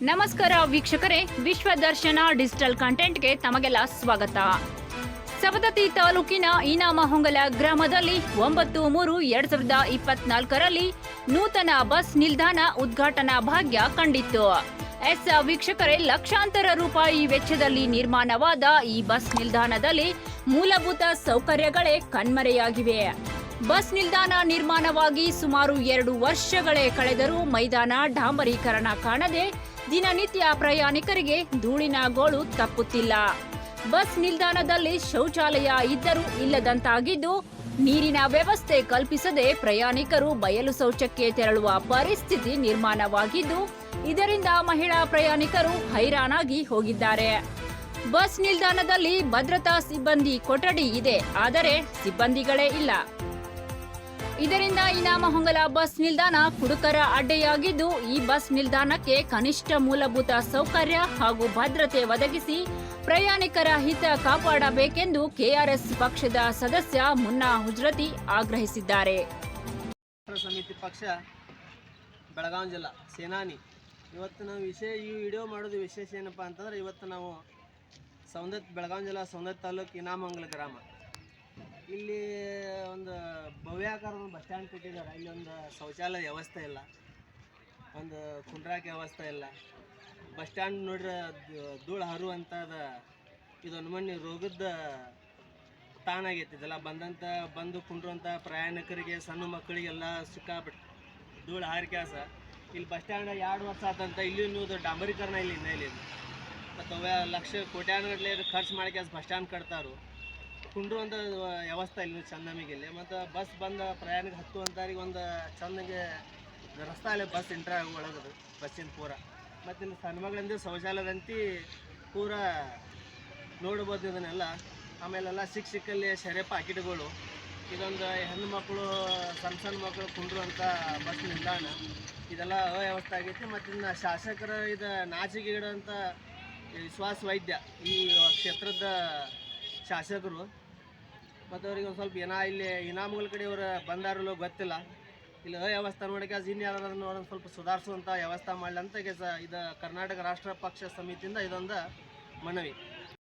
ನಮಸ್ಕಾರ ವೀಕ್ಷಕರೇ, ವಿಶ್ವ ದರ್ಶನ ಡಿಜಿಟಲ್ ಕಂಟೆಂಟ್ಗೆ ತಮಗೆಲ್ಲ ಸ್ವಾಗತ. ಸವದತ್ತಿ ತಾಲೂಕಿನ ಇನಾಮಹೊಂಗಲ ಗ್ರಾಮದಲ್ಲಿ 9/3/2024ರಲ್ಲಿ ನೂತನ ಬಸ್ ನಿಲ್ದಾಣ ಉದ್ಘಾಟನಾ ಭಾಗ್ಯ ಕಂಡಿತ್ತು. ವೀಕ್ಷಕರೇ, ಲಕ್ಷಾಂತರ ರೂಪಾಯಿ ವೆಚ್ಚದಲ್ಲಿ ನಿರ್ಮಾಣವಾದ ಈ ಬಸ್ ನಿಲ್ದಾಣದಲ್ಲಿ ಮೂಲಭೂತ ಸೌಕರ್ಯಗಳೇ ಕಣ್ಮರೆಯಾಗಿವೆ. ಬಸ್ ನಿಲ್ದಾಣ ನಿರ್ಮಾಣವಾಗಿ ಸುಮಾರು 2 ವರ್ಷಗಳೇ ಕಳೆದರೂ ಮೈದಾನ ಡಾಂಬರೀಕರಣ ಕಾಣದೆ ದಿನನಿತ್ಯ ಪ್ರಯಾಣಿಕರಿಗೆ ಧೂಳಿನ ಗೋಳು ತಪ್ಪುತ್ತಿಲ್ಲ. ಬಸ್ ನಿಲ್ದಾಣದಲ್ಲಿ ಶೌಚಾಲಯ ಇದ್ದರೂ ಇಲ್ಲದಂತಾಗಿದ್ದು, ನೀರಿನ ವ್ಯವಸ್ಥೆ ಕಲ್ಪಿಸದೆ ಪ್ರಯಾಣಿಕರು ಬಯಲು ಶೌಚಕ್ಕೆ ತೆರಳುವ ಪರಿಸ್ಥಿತಿ ನಿರ್ಮಾಣವಾಗಿದ್ದು, ಇದರಿಂದ ಮಹಿಳಾ ಪ್ರಯಾಣಿಕರು ಹೈರಾಣಾಗಿ ಹೋಗಿದ್ದಾರೆ. ಬಸ್ ನಿಲ್ದಾಣದಲ್ಲಿ ಭದ್ರತಾ ಸಿಬ್ಬಂದಿ ಕೊಠಡಿ ಇದೆ, ಆದರೆ ಸಿಬ್ಬಂದಿಗಳೇ ಇಲ್ಲ. ಇದರಿಂದ ಇನಾಮಹೊಂಗಲ ಬಸ್ ನಿಲ್ದಾಣ ಕುಡುಕರ ಅಡ್ಡೆಯಾಗಿದ್ದು, ಈ ಬಸ್ ನಿಲ್ದಾಣಕ್ಕೆ ಕನಿಷ್ಠ ಮೂಲಭೂತ ಸೌಕರ್ಯ ಹಾಗೂ ಭದ್ರತೆ ಒದಗಿಸಿ ಪ್ರಯಾಣಿಕರ ಹಿತ ಕಾಪಾಡಬೇಕೆಂದು ಕೆಆರ್ಎಸ್ ಪಕ್ಷದ ಸದಸ್ಯ ಮುನ್ನಾ ಹುಜ್ರತಿ ಆಗ್ರಹಿಸಿದ್ದಾರೆ. ಸಮಿತಿ ಪಕ್ಷ ಬೆಳಗಾವಿ ಜಿಲ್ಲಾ ಸೇನಾನಿ. ಇವತ್ತು ನಾವು ಈ ವಿಡಿಯೋ ಮಾಡೋದು ವಿಶೇಷ ಏನಪ್ಪ ಅಂತಂದ್ರೆ, ಇವತ್ತು ನಾವು ಬೆಳಗಾವಿ ಜಿಲ್ಲಾ ಸೌಂದತ್ತಿ ತಾಲೂಕು ಇನಾಮಹೊಂಗಲ ಗ್ರಾಮ. ಇಲ್ಲಿ ಒಂದು ಭವ್ಯಾಕಾರದ ಬಸ್ ಸ್ಟ್ಯಾಂಡ್ ಕಟ್ಟಿದ್ದಾರೆ. ಇಲ್ಲಿ ಒಂದು ಶೌಚಾಲಯ ವ್ಯವಸ್ಥೆ ಇಲ್ಲ, ಒಂದು ಕುಂಡ್ರಾಕೆ ವ್ಯವಸ್ಥೆ ಇಲ್ಲ. ಬಸ್ ಸ್ಟ್ಯಾಂಡ್ ನೋಡ್ರೆ ಧೂಳು ಹರುವಂಥದ್ದು ಇದೊಂದು ಮಣ್ಣಿ ರೋಗದ ತಾಣ ಆಗೈತಿ. ಇದೆಲ್ಲ ಬಂದು ಕುಂಡ್ರುವಂಥ ಪ್ರಯಾಣಿಕರಿಗೆ, ಸಣ್ಣ ಮಕ್ಕಳಿಗೆಲ್ಲ ಸಿಕ್ಕಾಬಿಟ್ಟು ಧೂಳು ಹಾರಿಕ್ಯಾಸ. ಇಲ್ಲಿ ಬಸ್ ಸ್ಟ್ಯಾಂಡ್ 2 ವರ್ಷ ಆತಂತ ಇಲ್ಲಿ ನೀವು ಡಾಂಬರೀಕರಣ ಇಲ್ಲಿ ಮತ್ತು ಲಕ್ಷ ಕೋಟ್ಯಾನುಗಟ್ಟಲೆ ಖರ್ಚು ಮಾಡ್ಕ್ಯಾಸ ಬಸ್ ಸ್ಟ್ಯಾಂಡ್ ಕಟ್ತಾರು. ಕುಂಡ್ರುವಂಥ ವ್ಯವಸ್ಥೆ ಇಲ್ಲಿ ಚಂದ ನಮಗೆ ಇಲ್ಲಿ. ಮತ್ತು ಬಸ್ ಬಂದ ಪ್ರಯಾಣಿಕ ಹತ್ತುವಂಥವ್ರಿಗೆ ಒಂದು ಚಂದಗೆ ರಸ್ತೆ ಅಲ್ಲಿ ಬಸ್ ಎಂಟ್ರ್ ಒಳಗದು ಬಸ್ಸಿನ ಪೂರ. ಮತ್ತು ಇಲ್ಲಿ ಸಣ್ಣ ಮಗಳಿಂದ ಶೌಚಾಲಯದಂತೆ ಪೂರ ನೋಡ್ಬೋದು ಇದನ್ನೆಲ್ಲ. ಆಮೇಲೆಲ್ಲ ಸಿಕ್ಕಲ್ಲಿ ಸೆರೆ ಪಾಕಿಟ್ಗಳು. ಇದೊಂದು ಹೆಣ್ಣು ಮಕ್ಕಳು, ಸಣ್ಣ ಮಕ್ಕಳು ಕುಂಡ್ರುವಂಥ ಬಸ್ ನಿಲ್ದಾಣ. ಇದೆಲ್ಲ ಅವ್ಯವಸ್ಥೆ ಆಗೈತಿ. ಮತ್ತು ಇನ್ನು ಶಾಸಕರ ನಾಚಿಕೆಗಿಡುವಂಥ ವಿಶ್ವಾಸ ವೈದ್ಯ ಈ ಕ್ಷೇತ್ರದ ಶಾಸಕರು, ಮತ್ತು ಅವ್ರಿಗೆ ಒಂದು ಸ್ವಲ್ಪ ಇಲ್ಲಿ ಇನಾಮಗಳ ಕಡೆ ಇವರು ಬಂದಾರಲ್ಲೋ ಗೊತ್ತಿಲ್ಲ. ಇಲ್ಲಿ ಅವ್ಯವಸ್ಥೆ ನೋಡೋಕೆ ಇನ್ಯಾರನ್ನು ಒಂದು ಸ್ವಲ್ಪ ಸುಧಾರಿಸುವಂಥ ವ್ಯವಸ್ಥೆ ಮಾಡಲಿ ಅಂತ ಇದು ಕರ್ನಾಟಕ ರಾಷ್ಟ್ರ ಪಕ್ಷ ಸಮಿತಿಯಿಂದ ಇದೊಂದು ಮನವಿ.